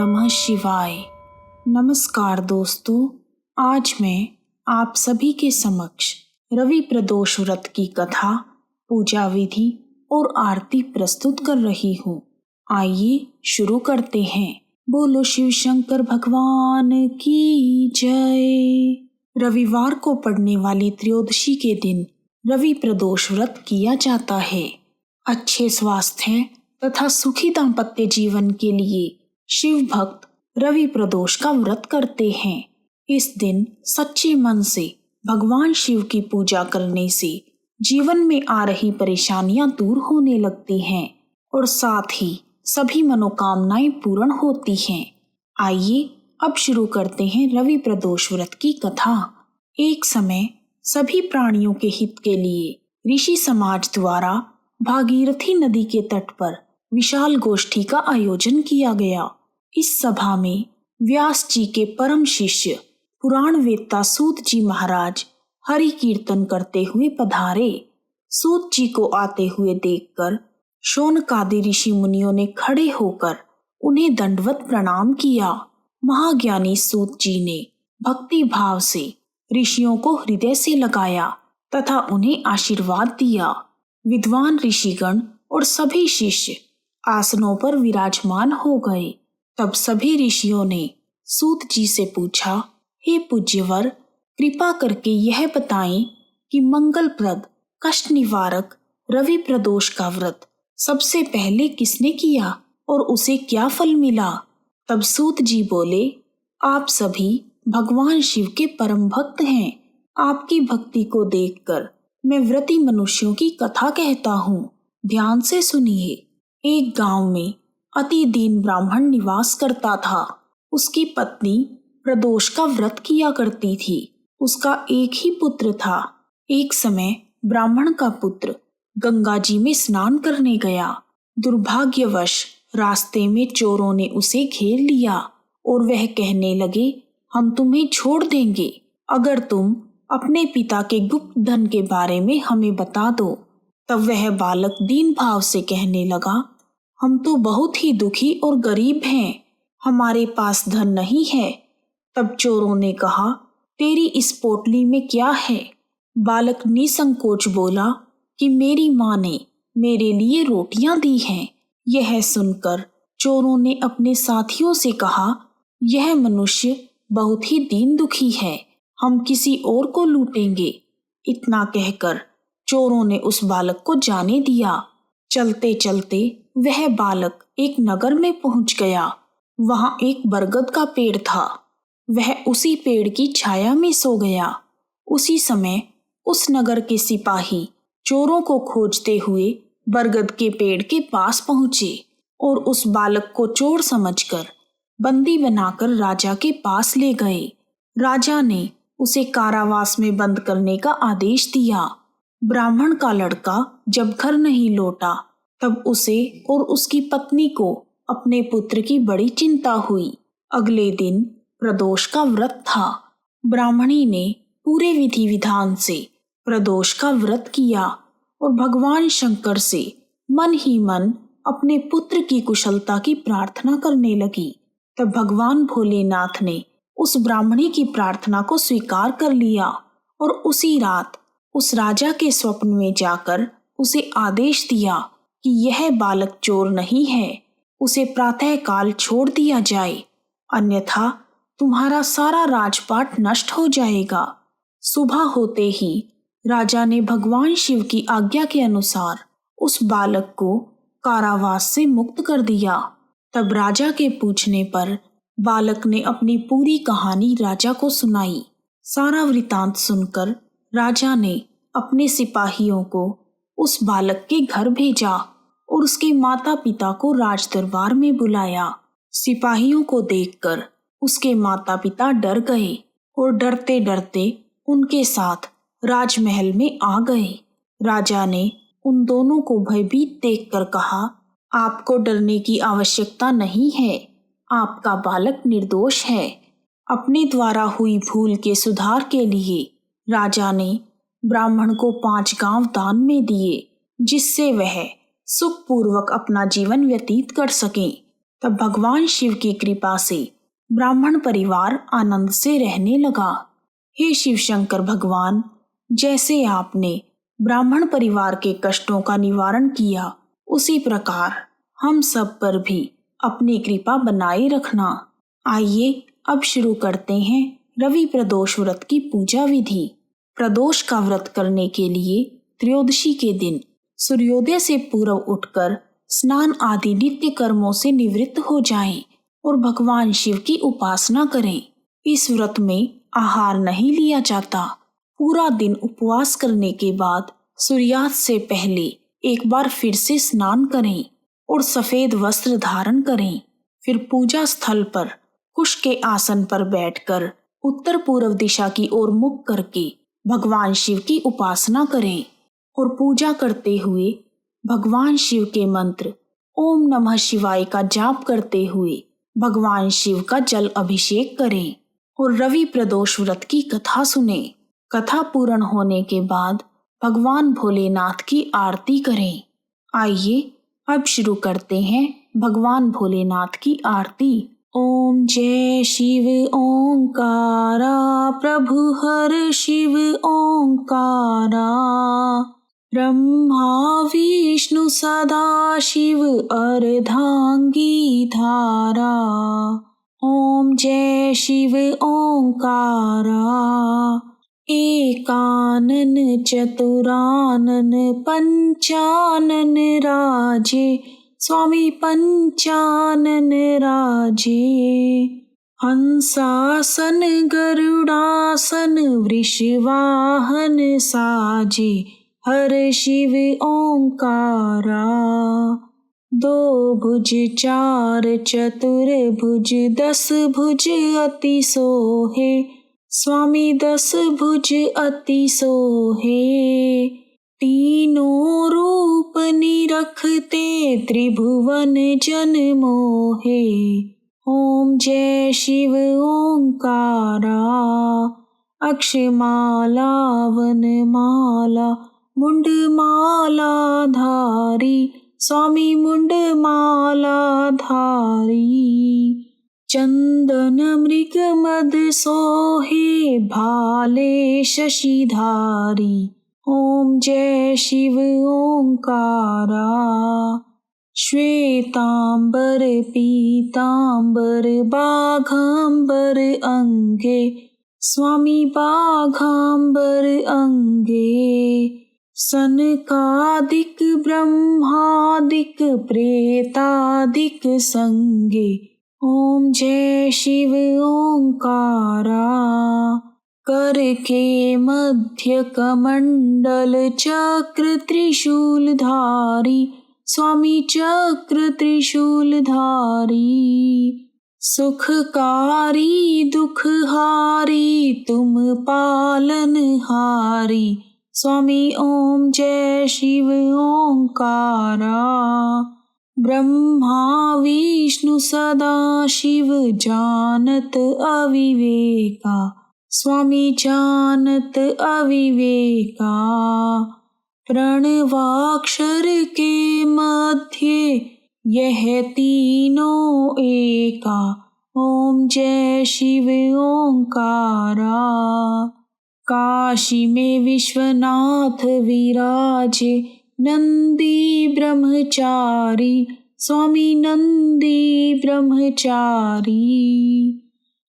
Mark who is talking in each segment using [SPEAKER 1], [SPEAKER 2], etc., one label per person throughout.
[SPEAKER 1] नमः शिवाय। नमस्कार दोस्तों, आज मैं आप सभी के समक्ष रवि प्रदोष व्रत की कथा, पूजा विधि और आरती प्रस्तुत कर रही हूँ। आइए शुरू करते हैं। बोलो शिव शंकर भगवान की जय। रविवार को पड़ने वाली त्रयोदशी के दिन रवि प्रदोष व्रत किया जाता है। अच्छे स्वास्थ्य तथा सुखी दाम्पत्य जीवन के लिए शिव भक्त रवि प्रदोष का व्रत करते हैं। इस दिन सच्चे मन से भगवान शिव की पूजा करने से जीवन में आ रही परेशानियां दूर होने लगती हैं और साथ ही सभी मनोकामनाएं पूर्ण होती हैं। आइए अब शुरू करते हैं रवि प्रदोष व्रत की कथा। एक समय सभी प्राणियों के हित के लिए ऋषि समाज द्वारा भागीरथी नदी के तट पर विशाल गोष्ठी का आयोजन किया गया। इस सभा में व्यास जी के परम शिष्य पुराण वेत्ता सूत जी महाराज हरि कीर्तन करते हुए पधारे। सूत जी को आते हुए देखकर शौनकादि ऋषि मुनियों ने खड़े होकर उन्हें दंडवत प्रणाम किया। महाज्ञानी सूत जी ने भक्ति भाव से ऋषियों को हृदय से लगाया तथा उन्हें आशीर्वाद दिया। विद्वान ऋषिगण और सभी शिष्य आसनों पर विराजमान हो गए। तब सभी ऋषियों ने सूत जी से पूछा, हे पूज्यवर, कृपा करके यह बताएं कि मंगलप्रद कष्ट निवारक रवि प्रदोष का व्रत सबसे पहले किसने किया और उसे क्या फल मिला। तब सूत जी बोले, आप सभी भगवान शिव के परम भक्त हैं। आपकी भक्ति को देखकर मैं व्रती मनुष्यों की कथा कहता हूँ। ध्यान से सुनिए। एक गांव में अति दीन ब्राह्मण निवास करता था। उसकी पत्नी प्रदोष का व्रत किया करती थी। उसका एक ही पुत्र था। एक समय ब्राह्मण का पुत्र गंगा जी में स्नान करने गया। दुर्भाग्यवश रास्ते में चोरों ने उसे घेर लिया और वह कहने लगे, हम तुम्हें छोड़ देंगे अगर तुम अपने पिता के गुप्त धन के बारे में हमें बता दो। तब वह बालक दीन भाव से कहने लगा, हम तो बहुत ही दुखी और गरीब हैं, हमारे पास धन नहीं है। तब चोरों ने कहा, तेरी इस पोटली में क्या है। बालक निसंकोच बोला कि मेरी माँ ने मेरे लिए रोटियां दी हैं। यह सुनकर चोरों ने अपने साथियों से कहा, यह मनुष्य बहुत ही दीन दुखी है, हम किसी और को लूटेंगे। इतना कहकर चोरों ने उस बालक को जाने दिया। चलते चलते वह बालक एक नगर में पहुंच गया। वहां एक बरगद का पेड़ था। वह उसी पेड़ की छाया में सो गया। उसी समय उस नगर के सिपाही चोरों को खोजते हुए बरगद के पेड़ के पास पहुंचे और उस बालक को चोर समझकर बंदी बनाकर राजा के पास ले गए। राजा ने उसे कारावास में बंद करने का आदेश दिया। ब्राह्मण का लड़का जब घर नहीं लौटा तब उसे और उसकी पत्नी को अपने पुत्र की बड़ी चिंता हुई। अगले दिन प्रदोष का व्रत था। ब्राह्मणी ने पूरे विधि विधान से प्रदोष का व्रत किया और भगवान शंकर से मन ही मन अपने पुत्र की कुशलता की प्रार्थना करने लगी। तब भगवान भोलेनाथ ने उस ब्राह्मणी की प्रार्थना को स्वीकार कर लिया और उसी रात उस राजा के स्वप्न में जाकर उसे आदेश दिया कि यह बालक चोर नहीं है, उसे प्रातः काल छोड़ दिया जाए, अन्यथा तुम्हारा सारा राजपाट नष्ट हो जाएगा। सुबह होते ही राजा ने भगवान शिव की आज्ञा के अनुसार उस बालक को कारावास से मुक्त कर दिया। तब राजा के पूछने पर बालक ने अपनी पूरी कहानी राजा को सुनाई। सारा वृतांत सुनकर राजा ने अपने सिपाहियों को उस बालक के घर भेजा और उसके माता पिता को राज दरबार में बुलाया। सिपाहियों को देखकर उसके माता पिता डर गए और डरते डरते उनके साथ राजमहल में आ गए। राजा ने उन दोनों को भयभीत देखकर कहा, आपको डरने की आवश्यकता नहीं है, आपका बालक निर्दोष है। अपने द्वारा हुई भूल के सुधार के लिए राजा ने ब्राह्मण को 5 गांव दान में दिए, जिससे वह सुखपूर्वक अपना जीवन व्यतीत कर सके। तब भगवान शिव की कृपा से ब्राह्मण परिवार आनंद से रहने लगा। हे शिव शंकर भगवान, जैसे आपने ब्राह्मण परिवार के कष्टों का निवारण किया, उसी प्रकार हम सब पर भी अपनी कृपा बनाए रखना। आइए अब शुरू करते हैं रवि प्रदोष व्रत की पूजा विधि। प्रदोष का व्रत करने के लिए त्रयोदशी के दिन सूर्योदय से पूर्व उठकर स्नान आदि नित्य कर्मों से निवृत्त हो जाएं और भगवान शिव की उपासना करें। इस व्रत में आहार नहीं लिया जाता। पूरा दिन उपवास करने के बाद सूर्यास्त से पहले एक बार फिर से स्नान करें और सफेद वस्त्र धारण करें। फिर पूजा स्थल पर कुश के आसन पर बैठकर उत्तर पूर्व दिशा की ओर मुख करके भगवान शिव की उपासना करें और पूजा करते हुए भगवान शिव के मंत्र ओम नमः शिवाय का जाप करते हुए भगवान शिव का जल अभिषेक करें और रवि प्रदोष व्रत की कथा सुने। कथा पूर्ण होने के बाद भगवान भोलेनाथ की आरती करें। आइए अब शुरू करते हैं भगवान भोलेनाथ की आरती। ओम जय शिव ओंकारा, प्रभु हर शिव ओंकारा, ब्रह्मा विष्णु सदा शिव अर्धांगी धारा। ओम जय शिव ओंकारा, एकानन चतुरानन पंचानन राजे, स्वामी पंचानन राजे। हंसासन गरुड़ासन वृषवाहन साजे, हर शिव ओंकारा। दो भुज चार चतुर भुज, 10 भुज अति सोहे, स्वामी 10 भुज अति सोहे। तीनों रूप निरखते त्रिभुवन जन मोहे। ओम जय शिव ओंकारा, अक्षमाला वनमाला मुंडमाला धारी, स्वामी मुंडमाला धारी। चंदन मृग मद सोहे, भाले शशिधारी। ओम जय शिव ओंकारा, श्वेतांबर पीतांबर बाघांबर अंगे, स्वामी बाघांबर अंगे। सनकादिक ब्रह्मादिक प्रेतादिक संगे। ओम जय शिव ओंकारा, कर के मध्य कमंडल चक्र त्रिशूलधारी, स्वामी चक्र त्रिशूलधारी। सुखकारी दुखहारी तुम पालनहारी, स्वामी ओम जय शिव ओंकारा। ब्रह्मा विष्णु सदा शिव जानत अविवेका, स्वामी जानत अविवेका। प्रणवाक्षर के मध्य यह तीनों एका, ओम जय शिव ओंकारा। काशी में विश्वनाथ विराजे, नंदी ब्रह्मचारी, स्वामी नंदी ब्रह्मचारी।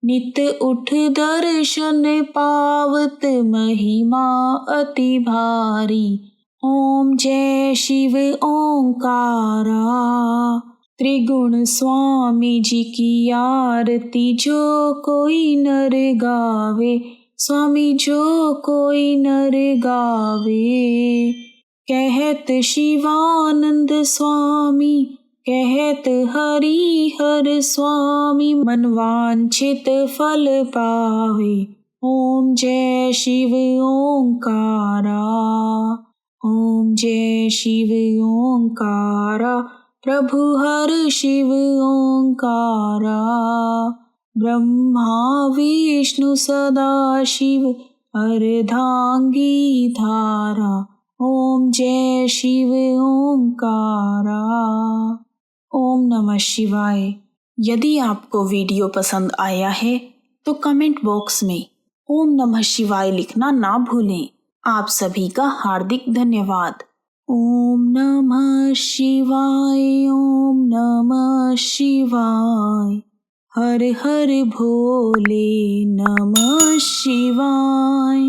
[SPEAKER 1] नित उठ दर्शन पावत महिमा अति भारी, ओम जय शिव ओंकारा। त्रिगुण स्वामी जी की आरती जो कोई नर गावे, स्वामी जो कोई नर गावे। कहत शिवानंद स्वामी, कहत हरि हर स्वामी, मनवांछित फल पावे। ओम जय शिव ओंकारा, ओम जय शिव ओंकारा, प्रभु हर शिव ओंकारा। ब्रह्मा विष्णु सदा शिव अर्धांगी धारा। ओम जय शिव ओंकारा। ओम नमः शिवाय। यदि आपको वीडियो पसंद आया है तो कमेंट बॉक्स में ओम नमः शिवाय लिखना ना भूलें। आप सभी का हार्दिक धन्यवाद। ओम नमः शिवाय, ओम नमः शिवाय, हर हर भोले नमः शिवाय।